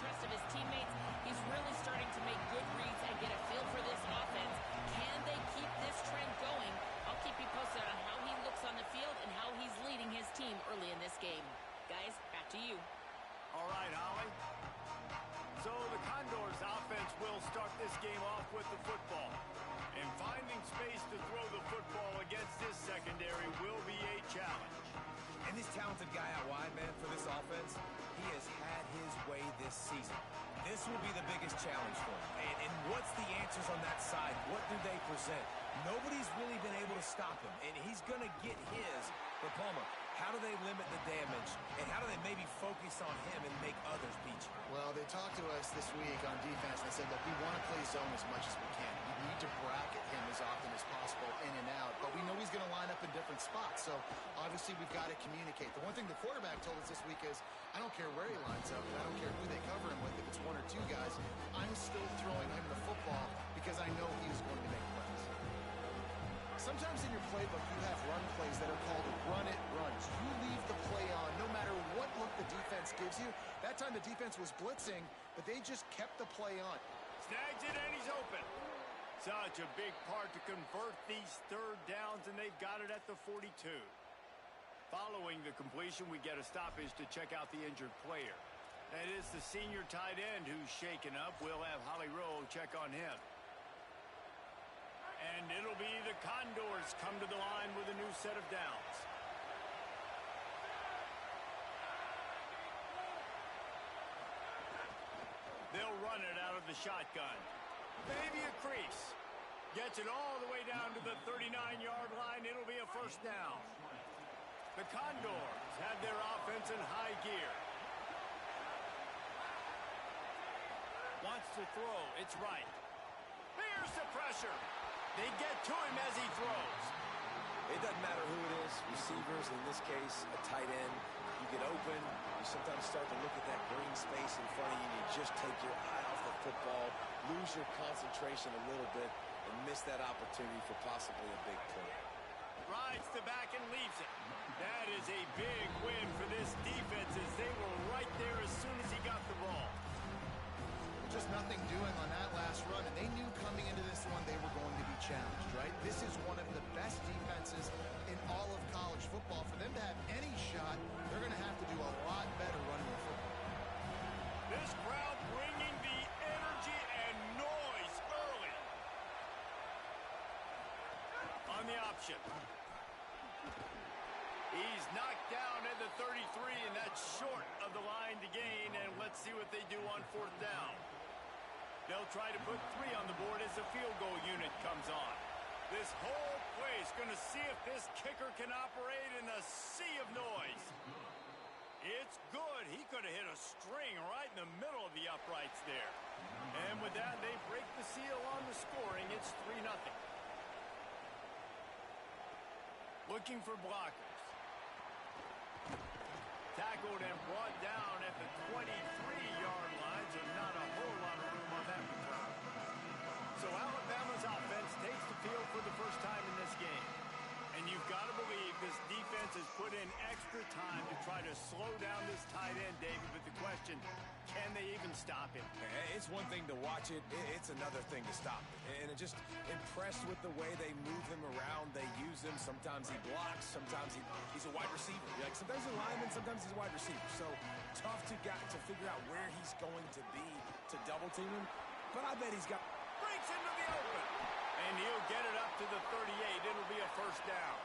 trust of his teammates. He's really starting to make good reads and get a feel for this offense. Can they keep this trend going? I'll keep you posted on how he looks on the field and how he's leading his team early in this game. Guys, back to you. All right, Holly. So the Condors offense will start this game off with the football. And finding space to throw the football against this secondary will be a challenge. And this talented guy out wide, man, for this offense, he has had his way this season. This will be the biggest challenge for him. And what's the answers on that side? What do they present? Nobody's really been able to stop him, and he's going to get his. But, Bama, how do they limit the damage, and how do they maybe focus on him and make others beat you? Well, they talked to us this week on defense, and they said, look, we want to play zone as much as we can. We need to bracket him as often as possible in and out, but we know he's going to line up in different spots, so obviously we've got to communicate. The one thing the quarterback told us this week is, I don't care where he lines up, and I don't care who they cover him with, if it's one or two guys, I'm still throwing him the football because I know he is going to make plays. Sometimes in your playbook, you have run plays that are called run-it runs. You leave the play on no matter what look the defense gives you. That time the defense was blitzing, but they just kept the play on. Snags it, and he's open. Such a big part to convert these third downs, and they've got it at the 42. Following the completion, we get a stoppage to check out the injured player. That is the senior tight end who's shaken up. We'll have Holly Rowe check on him. And it'll be the Condors come to the line with a new set of downs. They'll run it out of the shotgun. Maybe a crease. Gets it all the way down to the 39-yard line. It'll be a first down. The Condors have their offense in high gear. Wants to throw. It's right. Here's the pressure. They get to him as he throws. It doesn't matter who it is, receivers, in this case, a tight end. You get open, you sometimes start to look at that green space in front of you, and you just take your eye off the football, lose your concentration a little bit, and miss that opportunity for possibly a big play. Rides the back and leaves it. That is a big win for this defense as they were right there as soon as he got the ball. Just nothing doing on that last run, and they knew coming into this one they were going to be challenged, right? This is one of the best defenses in all of college football. For them to have any shot, they're going to have to do a lot better running the football. This crowd bringing the energy and noise early. On the option. He's knocked down at the 33, and that's short of the line to gain, and let's see what they do on fourth down. They'll try to put 3 on the board as the field goal unit comes on. This whole place going to see if this kicker can operate in a sea of noise. It's good. He could have hit a string right in the middle of the uprights there. And with that, they break the seal on the scoring. It's 3-0. Looking for blockers. Tackled and brought down at the 23-yard line, so not a whole lot of room on that return. So Alabama's offense takes the field for the first time in this game. And you've got to believe this defense has put in extra time to try to slow down this tight end, David. But the question, can they even stop him? It's one thing to watch it. It's another thing to stop it. And I'm just impressed with the way they move him around. They use him. Sometimes he blocks. Sometimes he's a wide receiver. Like sometimes he's a lineman. Sometimes he's a wide receiver. So tough to figure out where he's going to be to double team him. But I bet he's got... Breaks into the open. And he'll get it up to the 38. It'll be a first down.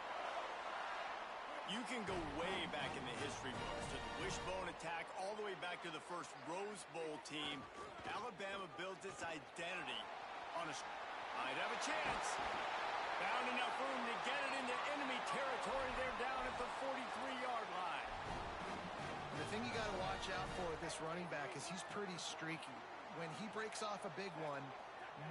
You can go way back in the history books to the wishbone attack all the way back to the first Rose Bowl team. Alabama built its identity on a... Might have a chance. Found enough room to get it into enemy territory. They're down at the 43-yard line. And the thing you got to watch out for with this running back is he's pretty streaky. When he breaks off a big one,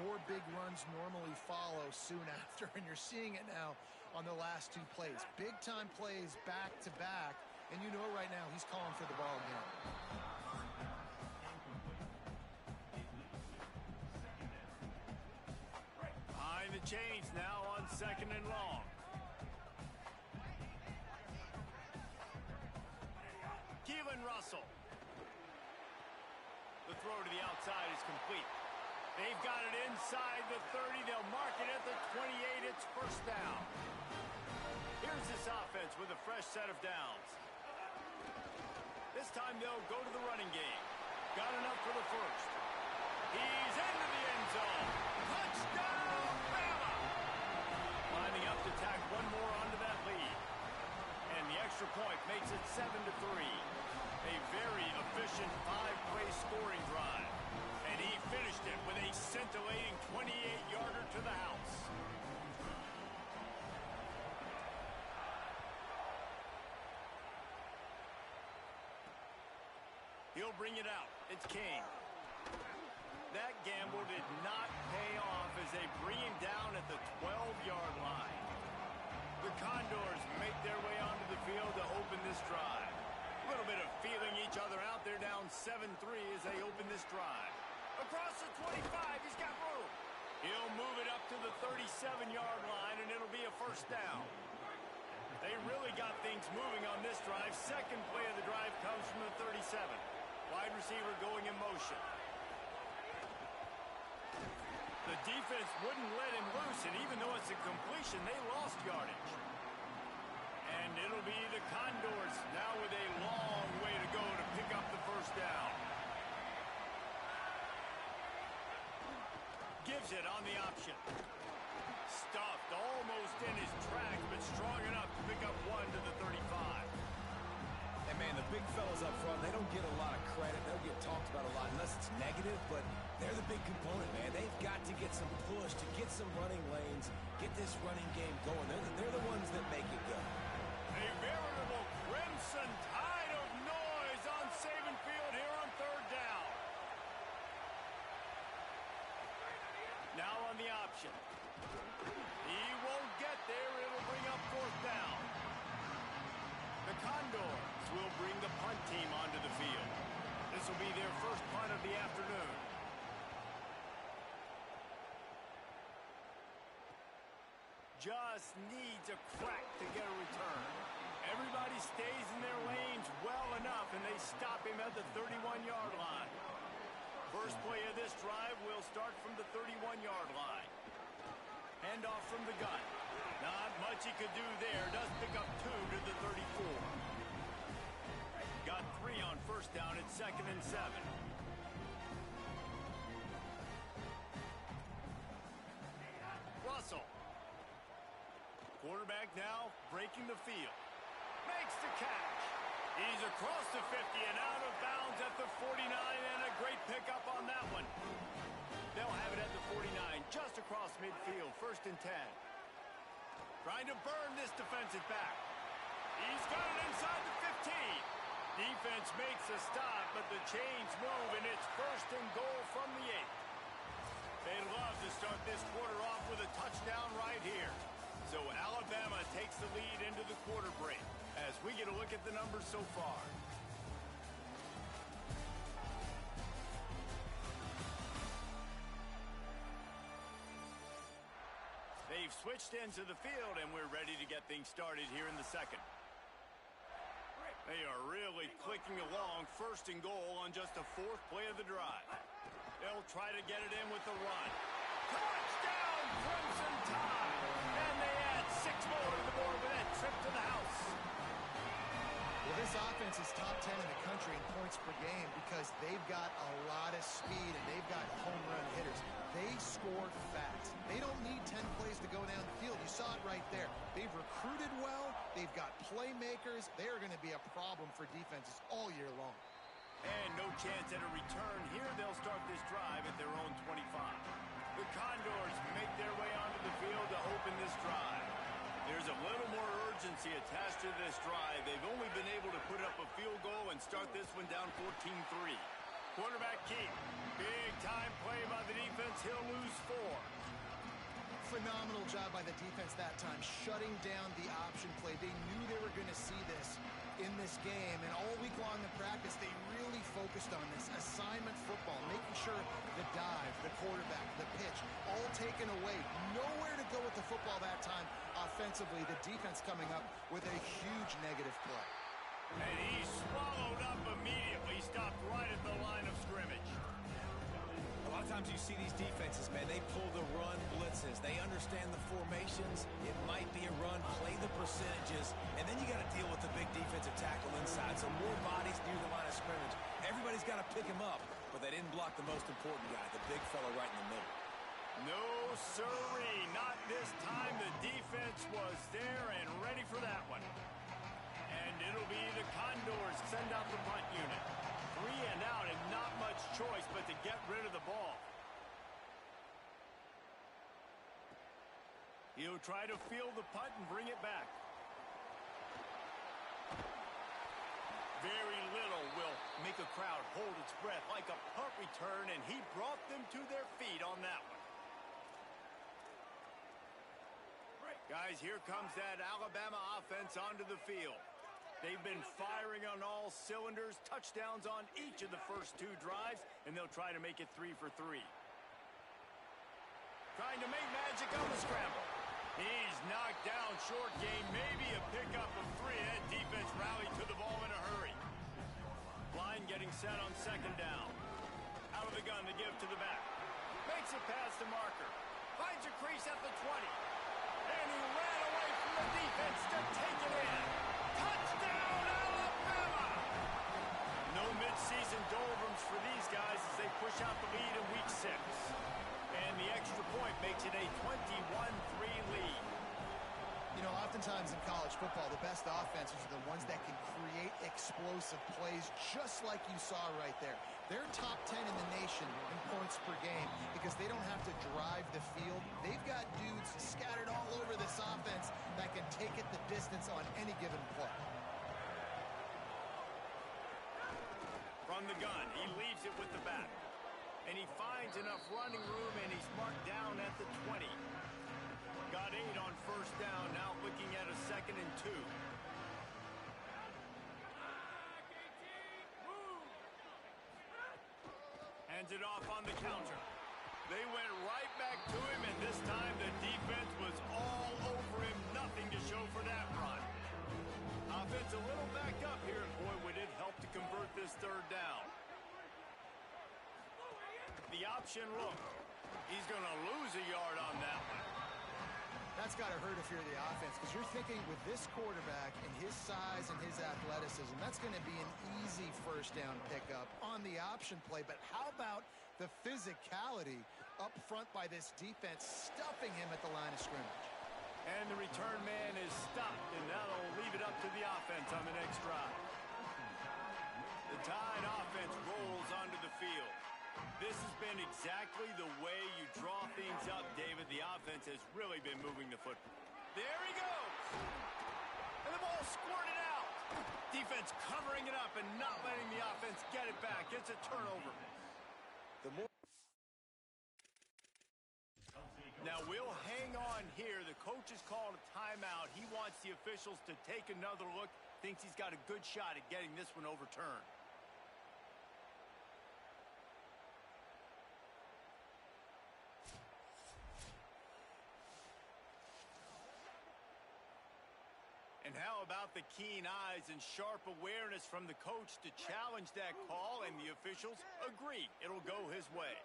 more big runs normally follow soon after, and you're seeing it now on the last 2 plays. Big-time plays back-to-back, and you know right now he's calling for the ball again. Behind the chains now on 2nd and long. Keelan Russell. The throw to the outside is complete. They've got it inside the 30. They'll mark it at the 28. It's first down. Here's this offense with a fresh set of downs. This time they'll go to the running game. Got enough for the first. He's into the end zone. Touchdown, Bama! Lining up to tack one more onto that lead. And the extra point makes it 7-3. A very efficient 5-play scoring drive. And he finished it with a scintillating 28-yarder to the house. He'll bring it out. It's Kane. That gamble did not pay off as they bring him down at the 12-yard line. The Condors make their way onto the field to open this drive. A little bit of feeling each other out. They're down 7-3 as they open this drive. Across the 25, he's got room. He'll move it up to the 37-yard line, and it'll be a first down. They really got things moving on this drive. Second play of the drive comes from the 37. Wide receiver going in motion. The defense wouldn't let him loose, and even though it's a completion, they lost yardage. And it'll be the Condors now with a long way to go to pick up the first down. Gives it on the option. Stuffed almost in his tracks, but strong enough to pick up one to the 35. And man, the big fellas up front, they don't get a lot of credit. They'll get talked about a lot unless it's negative, but they're the big component, man. They've got to get some push, to get some running lanes, get this running game going. They're the ones that make it go. A veritable crimson tide of noise on Saban Field here on third down. Now on the option. He won't get there. It'll bring up fourth down. The Condors will bring the punt team onto the field. This will be their first punt of the afternoon. Just needs a crack to get a return. Everybody stays in their lanes well enough, and they stop him at the 31-yard line. First play of this drive will start from the 31-yard line. Handoff from the gun. Not much he could do there. Does pick up 2 to the 34. Got 3 on first down at 2nd and 7. Russell. Quarterback now breaking the field. Makes the catch. He's across the 50 and out of bounds at the 49, and a great pickup on that one. They'll have it at the 49, just across midfield, 1st and 10. Trying to burn this defensive back. He's got it inside the 15. Defense makes a stop, but the chains move, and it's 1st and goal from the 8. They'd love to start this quarter off with a touchdown right here. So Alabama takes the lead into the quarter break as we get a look at the numbers so far. They've switched into the field, and we're ready to get things started here in the second. They are really clicking along, 1st and goal on just the 4th play of the drive. They'll try to get it in with the run. Touchdown, Crimson Tide! And they add 6 more to the board with that trip to the house. Well, this offense is top 10 in the country in points per game because they've got a lot of speed and they've got home run hitters. They score fast. They don't need 10 plays to go down the field. You saw it right there. They've recruited well. They've got playmakers. They are going to be a problem for defenses all year long. And no chance at a return here. They'll start this drive at their own 25. The Condors make their way onto the field to open this drive. There's a little more urgency attached to this drive. They've only been able to put up a field goal and start this one down 14-3. Quarterback keep. Big time play by the defense. He'll lose 4. Phenomenal job by the defense that time, shutting down the option play. They knew they were going to see this in this game, and all week long in practice, they really focused on this assignment football, making sure the dive, the quarterback, the pitch, all taken away. Nowhere to go with the football that time offensively. The defense coming up with a huge negative play. And he swallowed up immediately, stopped right at the line of scrimmage. Times you see these defenses, man, they pull the run blitzes. They understand the formations. It might be a run, play the percentages, and then you got to deal with the big defensive tackle inside. So more bodies near the line of scrimmage. Everybody's got to pick him up, but they didn't block the most important guy, the big fella right in the middle. No, sirree, not this time. The defense was there and ready for that one. And it'll be the Condors send out the punt unit. 3 and out and not much choice but to get rid of the ball. He'll try to field the punt and bring it back. Very little will make a crowd hold its breath like a punt return, and he brought them to their feet on that one. Guys, here comes that Alabama offense onto the field. They've been firing on all cylinders, touchdowns on each of the first 2 drives, and they'll try to make it 3 for 3. Trying to make magic on the scramble. He's knocked down short game, maybe a pickup of 3. That defense rallied to the ball in a hurry. Line getting set on 2nd down. Out of the gun to give to the back. Makes it past the marker. Finds a crease at the 20. And he ran away from the defense to take it in. Touchdown, Alabama! No midseason doldrums for these guys as they push out the lead in week 6. And the extra point makes it a 21-3 lead. You know, oftentimes in college football, the best offenses are the ones that can create explosive plays just like you saw right there. They're top 10 in the nation in points per game because they don't have to drive the field. They've got dudes scattered all over this offense that can take it the distance on any given play. From the gun, he leaves it with the back. And he finds enough running room, and he's marked down at the 20. Got 8 on 1st down, now looking at a 2nd and 2. Hands it off on the counter. They went right back to him, and this time the defense was all over him. Nothing to show for that run. Offense a little backed up here, and boy, would it help to convert this 3rd down. The option look. He's going to lose a yard on that one. That's got to hurt if you're the offense because you're thinking with this quarterback and his size and his athleticism, that's going to be an easy 1st down pickup on the option play. But how about the physicality up front by this defense stuffing him at the line of scrimmage? And the return man is stopped, and now they'll leave it up to the offense on the next drive. The Tide offense rolls onto the field. This has been exactly the way you draw things up, David. The offense has really been moving the football. There he goes! And the ball squirted out. Defense covering it up and not letting the offense get it back. It's a turnover. Now we'll hang on here. The coach has called a timeout. He wants the officials to take another look. Thinks he's got a good shot at getting this one overturned. And how about the keen eyes and sharp awareness from the coach to challenge that call, and the officials agree it'll go his way.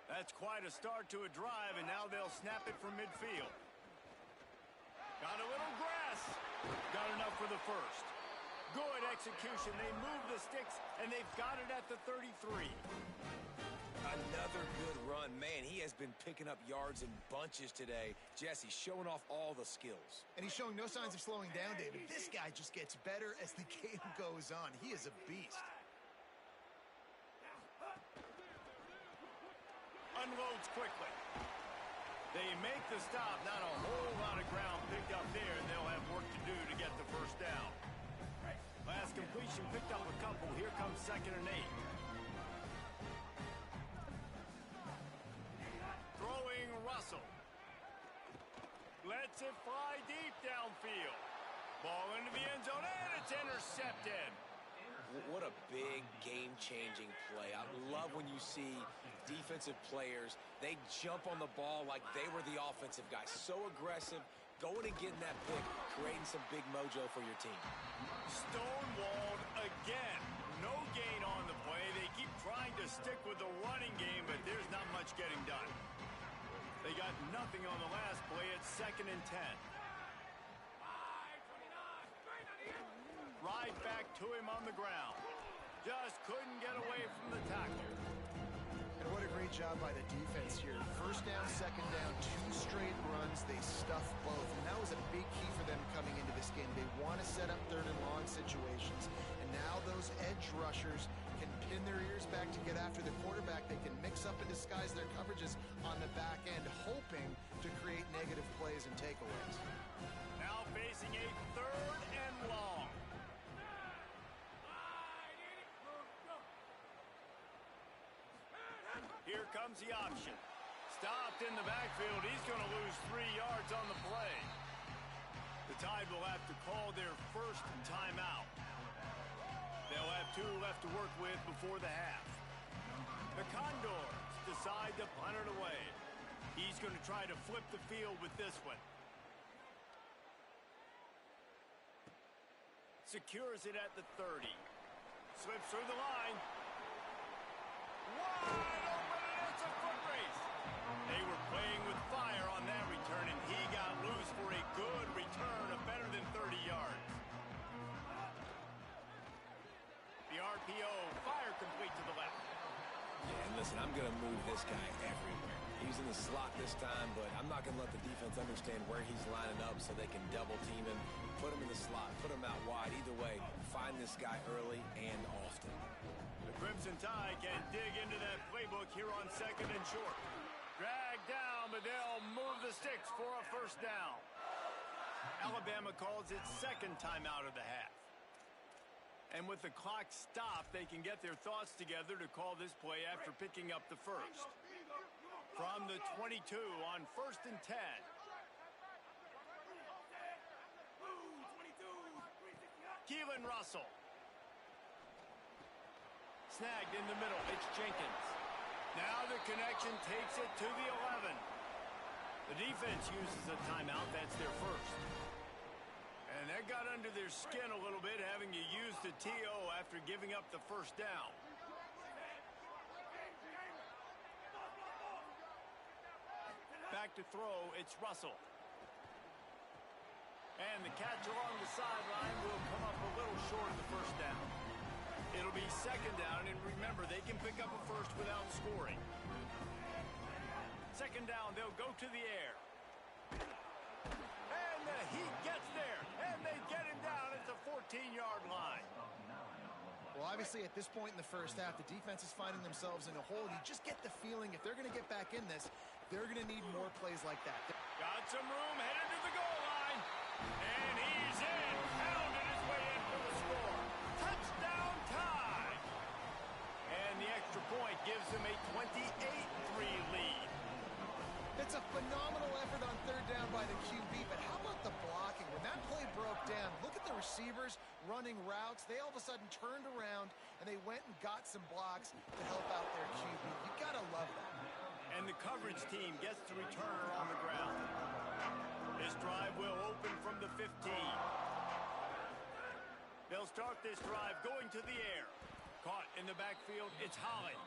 That's quite a start to a drive, and now they'll snap it from midfield. Got a little grass. Got enough for the 1st. Good execution. They move the sticks, and they've got it at the 33. Another good run. Man, he has been picking up yards in bunches today. Jesse showing off all the skills. And he's showing no signs of slowing down, David. This guy just gets better as the game goes on. He is a beast. Unloads quickly. They make the stop. Not a whole lot of ground picked up there, and they'll have work to do to get the 1st down. Last completion picked up a couple. Here comes 2nd and 8. Throwing Russell. Lets it fly deep downfield. Ball into the end zone, and it's intercepted. What a big game-changing play. I love when you see defensive players, they jump on the ball like they were the offensive guy. So aggressive, going and getting that pick, creating some big mojo for your team. Stonewalled again. No gain on the play. They keep trying to stick with the running game, but there's not much much getting done. They got nothing on the last play. It's 2nd and 10. Right back to him on the ground. Just couldn't get away from the tackle. And what a great job by the defense here. 1st down, 2nd down, 2 straight runs. They stuffed both, and that was a big key for them coming into this game. They want to set up 3rd and long situations, and now those edge rushers can pin their ears back to get after the quarterback. They can mix up and disguise their coverages on the back end, hoping to create negative plays and takeaways. Now facing a 3rd and long. Here comes the option. Stopped in the backfield. He's going to lose 3 yards on the play. The Tide will have to call their first timeout. They'll have 2 left to work with before the half. The Condors decide to punt it away. He's going to try to flip the field with this one. Secures it at the 30. Slips through the line. Wide open, and it's a foot race. They were playing with fire on that return, and he got loose for a good return of better than 30 yards. The RPO, fire complete to the left. Yeah, and listen, I'm going to move this guy everywhere. He's in the slot this time, but I'm not going to let the defense understand where he's lining up so they can double team him, put him in the slot, put him out wide. Either way, find this guy early and often. The Crimson Tide can dig into that playbook here on 2nd and short. Dragged down, but they'll move the sticks for a 1st down. Alabama calls its 2nd timeout of the half. And with the clock stopped, they can get their thoughts together to call this play after picking up the 1st. From the 22 on 1st and 10. Keelan Russell. Snagged in the middle. It's Jenkins. Now the connection takes it to the 11. The defense uses a timeout. That's their first. And that got under their skin a little bit, having to use the TO after giving up the 1st down. Back to throw, it's Russell. And the catch along the sideline will come up a little short of the 1st down. It'll be 2nd down, and remember, they can pick up a 1st without scoring. 2nd down, they'll go to the air. And he gets there, and they get him down at the 14-yard line. Well, obviously, at this point in the 1st half, the defense is finding themselves in a hole. You just get the feeling if they're going to get back in this, they're going to need more plays like that. Got some room, headed to the goal line. And he's in, pounded his way in for the score. Touchdown tie. And the extra point gives him a 28-3 lead. It's a phenomenal effort on 3rd down by the QB, but how about the blocking? When that play broke down, look at the receivers running routes. They all of a sudden turned around, and they went and got some blocks to help out their QB. You got to love that. And the coverage team gets the returner on the ground. This drive will open from the 15. They'll start this drive going to the air. Caught in the backfield, it's Holly.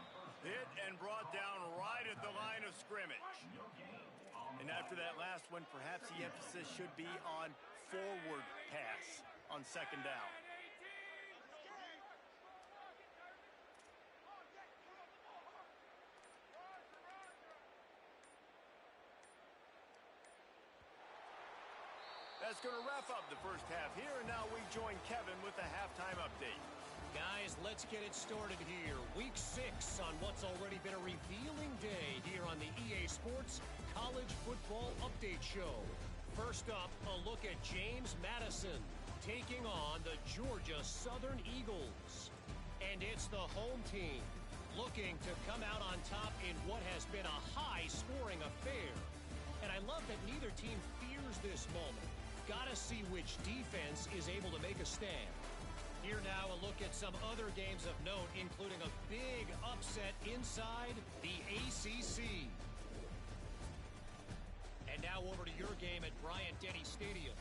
Hit and brought down right at the line of scrimmage. And after that last one, perhaps the emphasis should be on forward pass on 2nd down. That's going to wrap up the 1st half here, and now we join Kevin with the halftime update. Guys, let's get it started here. Week 6 on what's already been a revealing day here on the EA Sports College Football Update Show. First up, a look at James Madison taking on the Georgia Southern Eagles. And it's the home team looking to come out on top in what has been a high-scoring affair. And I love that neither team fears this moment. Gotta see which defense is able to make a stand. Here now a look at some other games of note, including a big upset inside the ACC. And now over to your game at Bryant-Denny Stadium.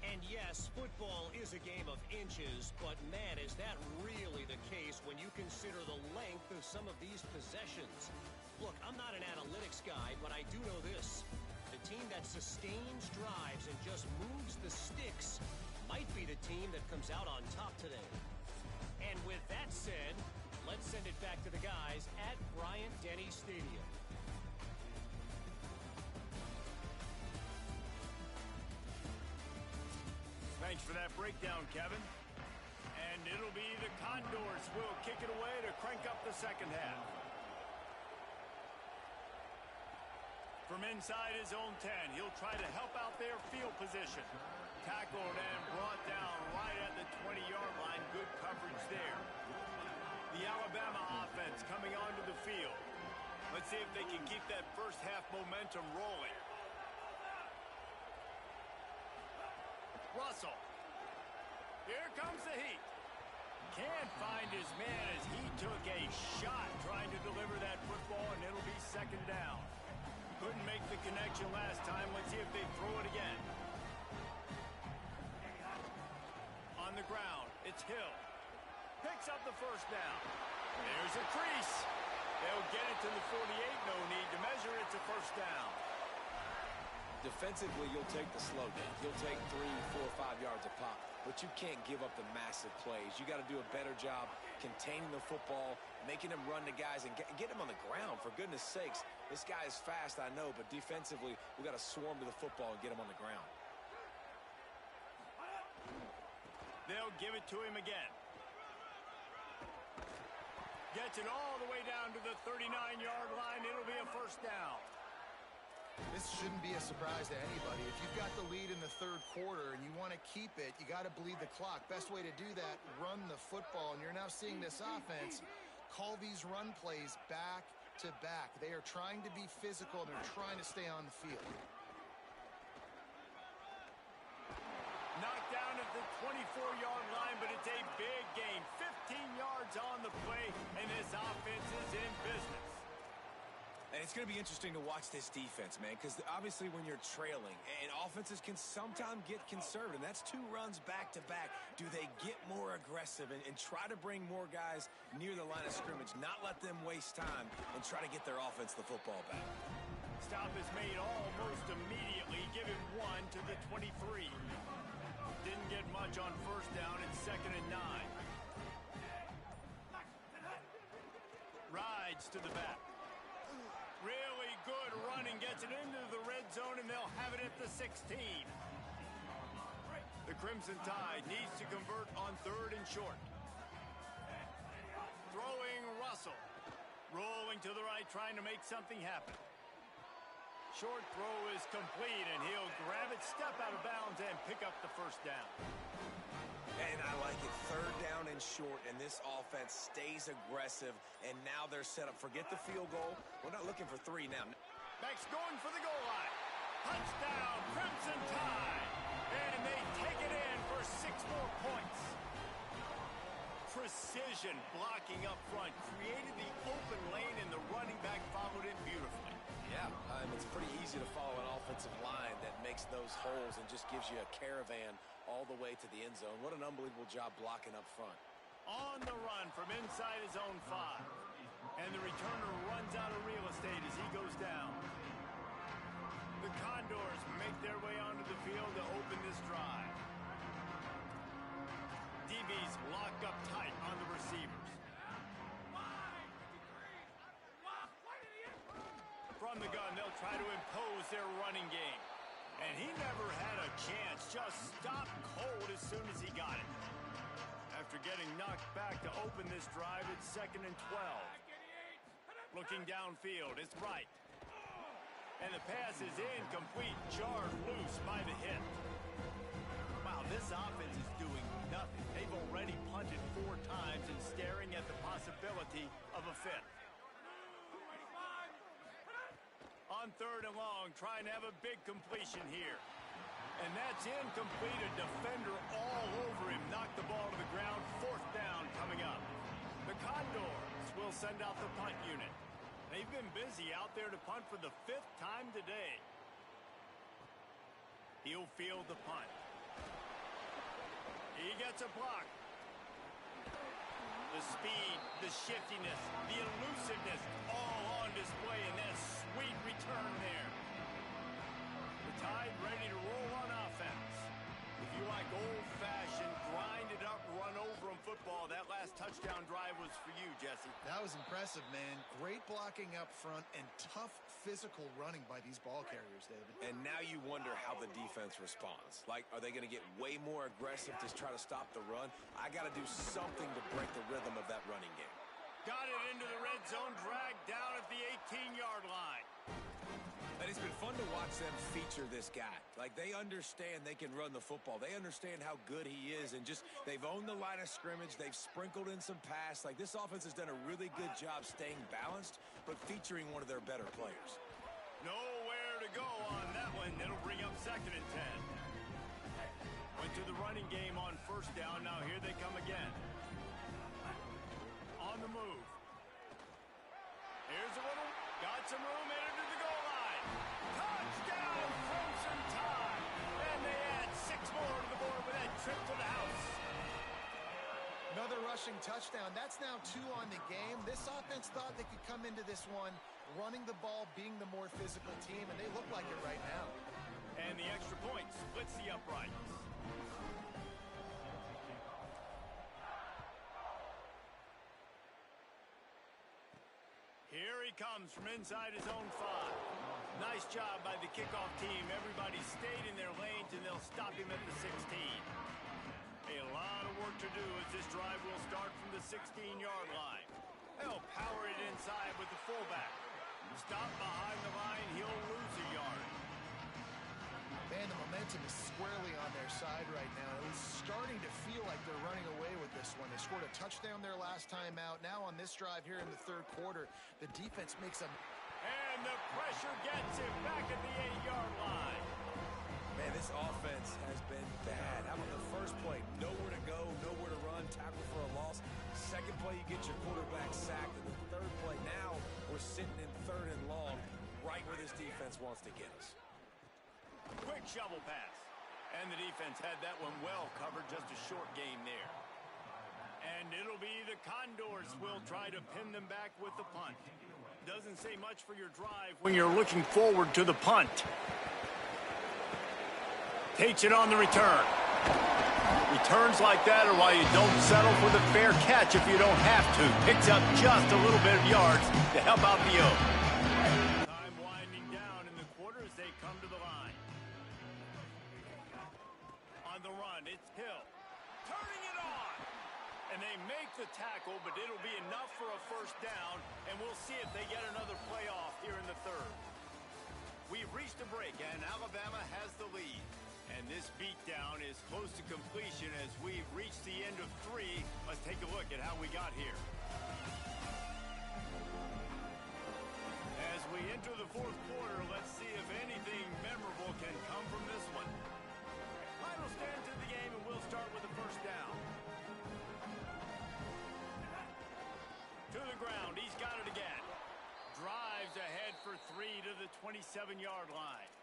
And yes, football is a game of inches, but man, is that really the case when you consider the length of some of these possessions. Look, I'm not an analytics guy, but I do know this. The team that sustains drives and just moves the sticks might be the team that comes out on top today. And with that said, let's send it back to the guys at Bryant-Denny Stadium. Thanks for that breakdown, Kevin. And it'll be the Condors will kick it away to crank up the second half. From inside his own 10, he'll try to help out their field position. Tackled and brought down right at the 20-yard line. Good coverage there. The Alabama offense coming onto the field. Let's see if they can keep that first half momentum rolling. Russell. Here comes the heat. Can't find his man as he took a shot trying to deliver that football, and it'll be second down. Couldn't make the connection last time. Let's see if they throw it again. On the ground, it's Hill. Picks up the first down. There's a crease. They'll get it to the 48. No need to measure. It's a first down. Defensively, you'll take the slow down. You'll take 3, 4, 5 yards a pop, but you can't give up the massive plays. You got to do a better job containing the football, making him run to guys, and get him on the ground. For goodness sakes, this guy is fast, I know, but defensively, we got to swarm to the football and get him on the ground. They'll give it to him again. Gets it all the way down to the 39-yard line. It'll be a first down. This shouldn't be a surprise to anybody. If you've got the lead in the third quarter and you want to keep it, you got to bleed the clock. Best way to do that, run the football. And you're now seeing this offense call these run plays back to back. They are trying to be physical, and they're trying to stay on the field. Knocked down at the 24-yard line, but it's a big gain. 15 yards on the play, and this offense is in business. And it's going to be interesting to watch this defense, man, because obviously when you're trailing, and offenses can sometimes get conservative. That's 2 runs back-to-back. Do they get more aggressive and try to bring more guys near the line of scrimmage, not let them waste time, and try to get their offense the football back? Stop is made almost immediately. Give him 1 to the 23. Didn't get much on first down. It's 2nd and 9. Rides to the back. Really good running, gets it into the red zone, and they'll have it at the 16. The Crimson Tide needs to convert on 3rd and short. Throwing Russell. Rolling to the right, trying to make something happen. Short throw is complete, and he'll grab it, step out of bounds, and pick up the first down. And I like it. 3rd down and short, and this offense stays aggressive, and now they're set up. Forget the field goal. We're not looking for 3 now. Back's going for the goal line. Touchdown, Crimson Tide. And they take it in for 6 more points. Precision blocking up front. Created the open lane, and the running back followed it beautifully. Yeah, it's pretty easy to follow an offensive line that makes those holes and just gives you a caravan all the way to the end zone. What an unbelievable job blocking up front. On the run from inside his own 5. And the returner runs out of real estate as he goes down. The Condors make their way onto the field to open this drive. DBs lock up tight on the receivers. From the gun, they'll try to impose their running game. And he never had a chance. Just stopped cold as soon as he got it. After getting knocked back to open this drive, it's 2nd and 12. Looking downfield, it's right. And the pass is incomplete, jarred loose by the hit. Wow, this offense is doing nothing. They've already punted 4 times and staring at the possibility of a 5th. On 3rd and long, trying to have a big completion here. And that's incomplete. A defender all over him. Knocked the ball to the ground. 4th down coming up. The Condors will send out the punt unit. They've been busy out there to punt for the 5th time today. He'll field the punt. He gets a block. The speed, the shiftiness, the elusiveness, all on display in that sweet return there. The Tide ready to roll on offense. If you like old-fashioned, grind-it-up, run-over-'em football, that last touchdown drive was for you, Jesse. That was impressive, man. Great blocking up front and tough physical running by these ball carriers, David. And now you wonder how the defense responds. Like, are they going to get way more aggressive to try to stop the run? I got to do something to break the rhythm of that running game. Got it into the red zone, dragged down at the 18-yard line. And it's been fun to watch them feature this guy. Like, they understand they can run the football. They understand how good he is, and just they've owned the line of scrimmage. They've sprinkled in some pass. Like, this offense has done a really good job staying balanced, but featuring one of their better players. Nowhere to go on that one. It'll bring up 2nd and 10. Went to the running game on 1st down. Now here they come again. On the move. Here's a little. Got some room, headed to the goal line. Touchdown, Crimson Tide. And they add 6 more to the board with that trip to the house. Another rushing touchdown. That's now 2 on the game. This offense thought they could come into this one running the ball, being the more physical team, and they look like it right now. And the extra point splits the uprights. Here he comes from inside his own 5. Nice job by the kickoff team. Everybody stayed in their lanes, and they'll stop him at the 16. A lot of work to do as this drive will start from the 16-yard line. They'll power it inside with the fullback. Stop behind the line, he'll lose a yard. Man, the momentum is squarely on their side right now. It was starting to feel like they're running away with this one. They scored a touchdown their last time out. Now on this drive here in the 3rd quarter, the defense makes a... And the pressure gets him back at the 8-yard line. Man, this offense has been bad. How about the first play? Nowhere to go, nowhere to run, tackle for a loss. Second play, you get your quarterback sacked. And the 3rd play, now we're sitting in 3rd and long, right where this defense wants to get us. Quick shovel pass. And the defense had that one well covered, just a short game there. And it'll be the Condors will try to pin them back with the punt. Doesn't say much for your drive when you're looking forward to the punt. Takes it on the return. Returns like that are why you don't settle for the fair catch if you don't have to. Picks up just a little bit of yards to help out the O. Time winding down in the quarter as they come to the line. On the run, it's Hill. Turning it on. And they make the tackle, but it'll be enough for a 1st down, and we'll see if they get another playoff here in the 3rd. We've reached a break, and Alabama has the lead. And this beatdown is close to completion as we've reached the end of 3. Let's take a look at how we got here. As we enter the 4th quarter, let's see if anything memorable can come from this one. Final stands in the game, and we'll start with the 1st down. To the ground, he's got it again. Drives ahead for 3 to the 27-yard line.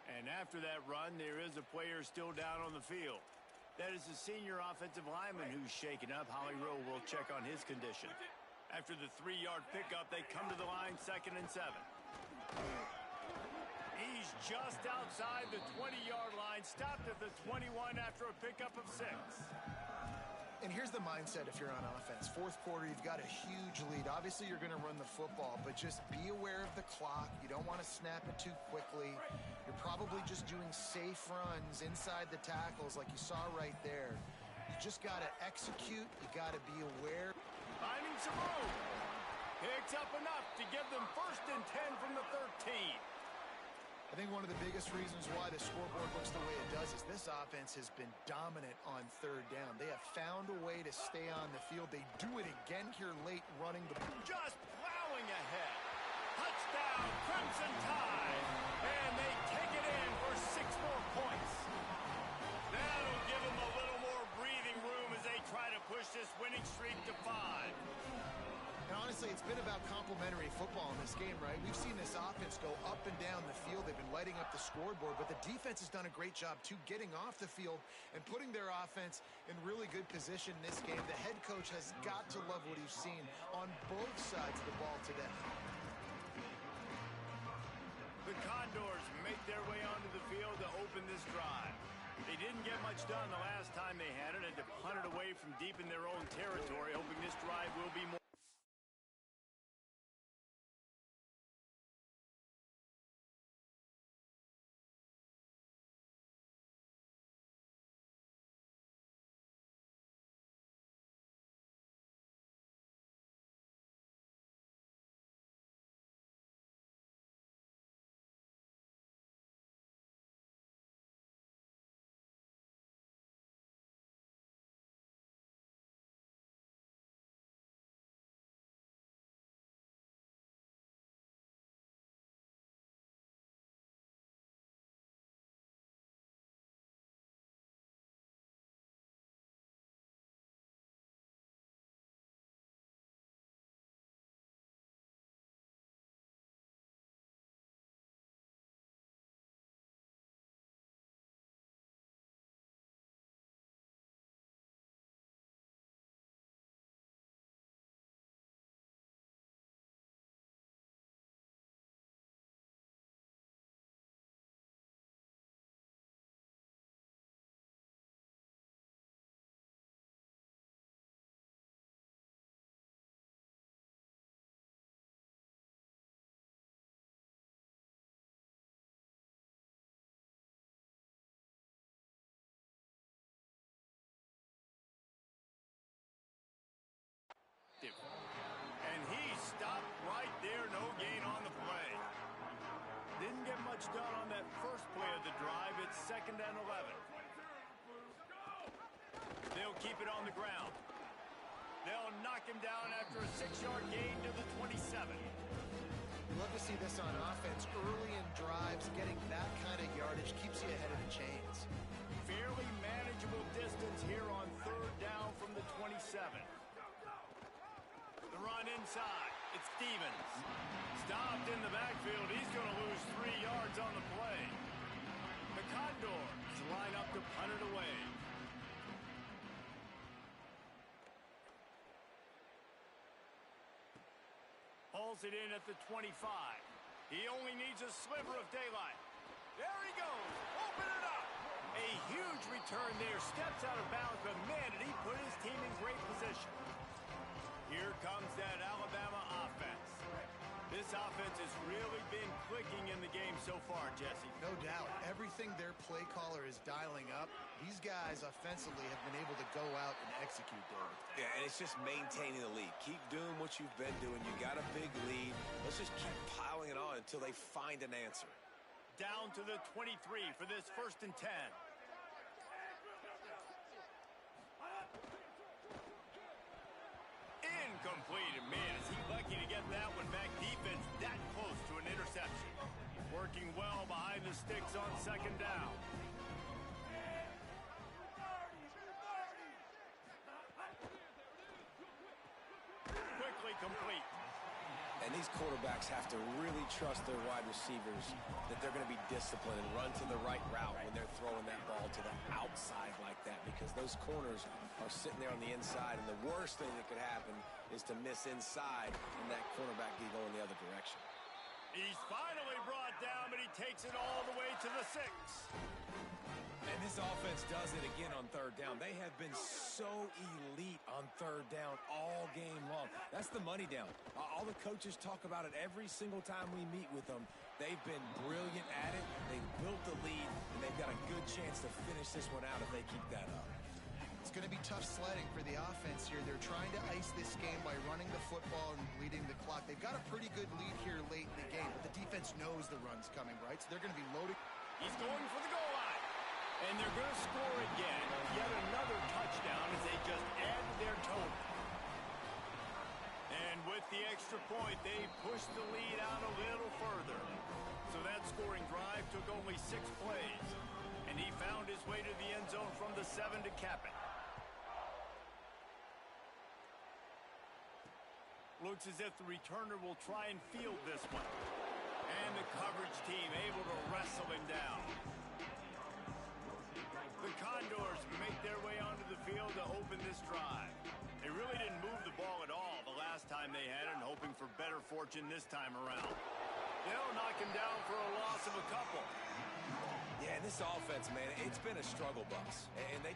And after that run, there is a player still down on the field. That is the senior offensive lineman who's shaken up. Holly Rowe will check on his condition. After the 3-yard pickup, they come to the line 2nd and 7. He's just outside the 20-yard line, stopped at the 21 after a pickup of 6. And here's the mindset if you're on offense. 4th quarter, you've got a huge lead. Obviously, you're going to run the football, but just be aware of the clock. You don't want to snap it too quickly. You're probably just doing safe runs inside the tackles like you saw right there. You just got to execute. You got to be aware. Finding some room. Picks up enough to give them 1st and 10 from the 13. I think one of the biggest reasons why the scoreboard looks the way it does is this offense has been dominant on 3rd down. They have found a way to stay on the field. They do it again here late running the... Just plowing ahead. Touchdown, Crimson Tide. And they take it in for 6 more points. That'll give them a little more breathing room as they try to push this winning streak to 5. And honestly, honestly, it's been about complementary football in this game, right? We've seen this offense go up and down the field. They've been lighting up the scoreboard, but the defense has done a great job, too, getting off the field and putting their offense in really good position in this game. The head coach has got to love what he's seen on both sides of the ball today. The Condors make their way onto the field to open this drive. They didn't get much done the last time they had it, and to punt it away from deep in their own territory, hoping this drive will be more. And he stopped right there, no gain on the play. Didn't get much done on that first play of the drive. It's 2nd and 11. They'll keep it on the ground. They'll knock him down after a 6-yard gain to the 27. Love to see this on offense. Early in drives, getting that kind of yardage keeps you ahead of the chains. Fairly manageable distance here on 3rd down from the 27. The run inside. It's Stevens. Stopped in the backfield. He's going to lose 3 yards on the play. The Condors line up to punt it away. Hauls it in at the 25. He only needs a sliver of daylight. There he goes. Open it up. A huge return there. Steps out of bounds, but man, did he put his team in great position. Here comes that Alabama offense. This offense has really been clicking in the game so far, Jesse. No doubt. Everything their play caller is dialing up, these guys offensively have been able to go out and execute, David. Yeah, and it's just maintaining the lead. Keep doing what you've been doing. You got a big lead. Let's just keep piling it on until they find an answer. Down to the 23 for this 1st and 10. Incomplete. And man, is he lucky to get that one back. Defense that close to an interception. Working well behind the sticks on 2nd down. Quickly complete. And these quarterbacks have to really trust their wide receivers that they're going to be disciplined and run to the right route when they're throwing that ball to the outside like that, because those corners are sitting there on the inside, and the worst thing that could happen is to miss inside and that cornerback be going the other direction. He's finally brought down, but he takes it all the way to the 6. And this offense does it again on 3rd down. They have been so elite on 3rd down all game long. That's the money down. All the coaches talk about it every single time we meet with them. They've been brilliant at it. They've built the lead, and they've got a good chance to finish this one out if they keep that up. It's going to be tough sledding for the offense here. They're trying to ice this game by running the football and bleeding the clock. They've got a pretty good lead here late in the game, but the defense knows the run's coming, right? So they're going to be loaded. He's going for the goal line. And they're going to score again. Yet another touchdown as they just add to their total. And with the extra point, they pushed the lead out a little further. So that scoring drive took only 6 plays. And he found his way to the end zone from the 7 to cap it. Looks as if the returner will try and field this one. And the coverage team able to wrestle him down. The Condors make their way onto the field to open this drive. They really didn't move the ball at all the last time they had it, hoping for better fortune this time around. They'll knock him down for a loss of a couple. Yeah, and this offense, man, it's been a struggle bus. And they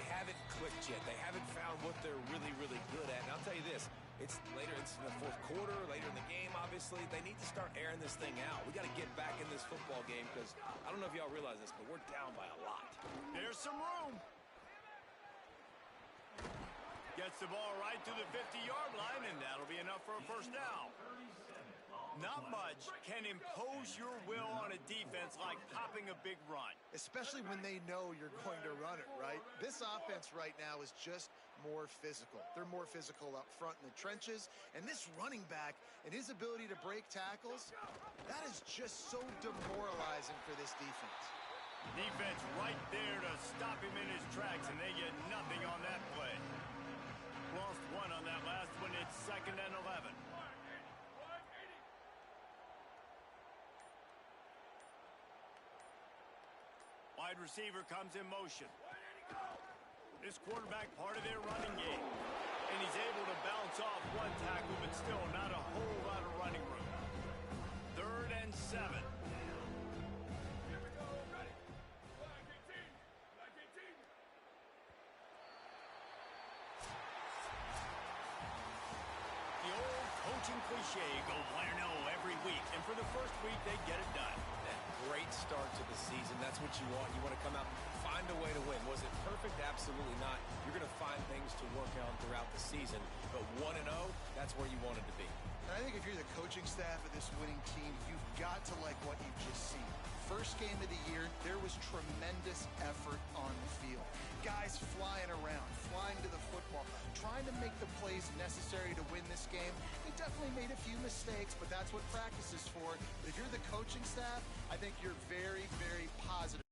haven't clicked yet. They haven't found what they're really, really good at. And I'll tell you this, it's in the fourth quarter, later in the game, obviously. They need to start airing this thing out. We got to get back in this football game because I don't know if y'all realize this, but we're down by a lot. There's some room. Gets the ball right to the 50-yard line, and that'll be enough for a first down. Not much can impose your will on a defense like popping a big run. Especially when they know you're going to run it, right? This offense right now is just more physical. They're more physical up front in the trenches. And this running back and his ability to break tackles, that is just so demoralizing for this defense. Defense right there to stop him in his tracks, and they get nothing on that play. Lost one on that last one. It's 2nd and 11. Wide receiver comes in motion. This quarterback part of their running game. And he's able to bounce off one tackle, but still not a whole lot of running room. 3rd and 7. The old coaching cliche, go play or no every week. And for the first week, they get it done. Great start to the season. That's what you want. You want to come out, find a way to win. Was it perfect? Absolutely not. You're going to find things to work on throughout the season. But 1-0, that's where you want it to be. And I think if you're the coaching staff of this winning team, you've got to like what you've just seen. First game of the year, there was tremendous effort on the field. Guys flying around, flying to the football, trying to make the plays necessary to win this game. They definitely made a few mistakes, but that's what practice is for. But if you're the coaching staff, I think you're very, very positive.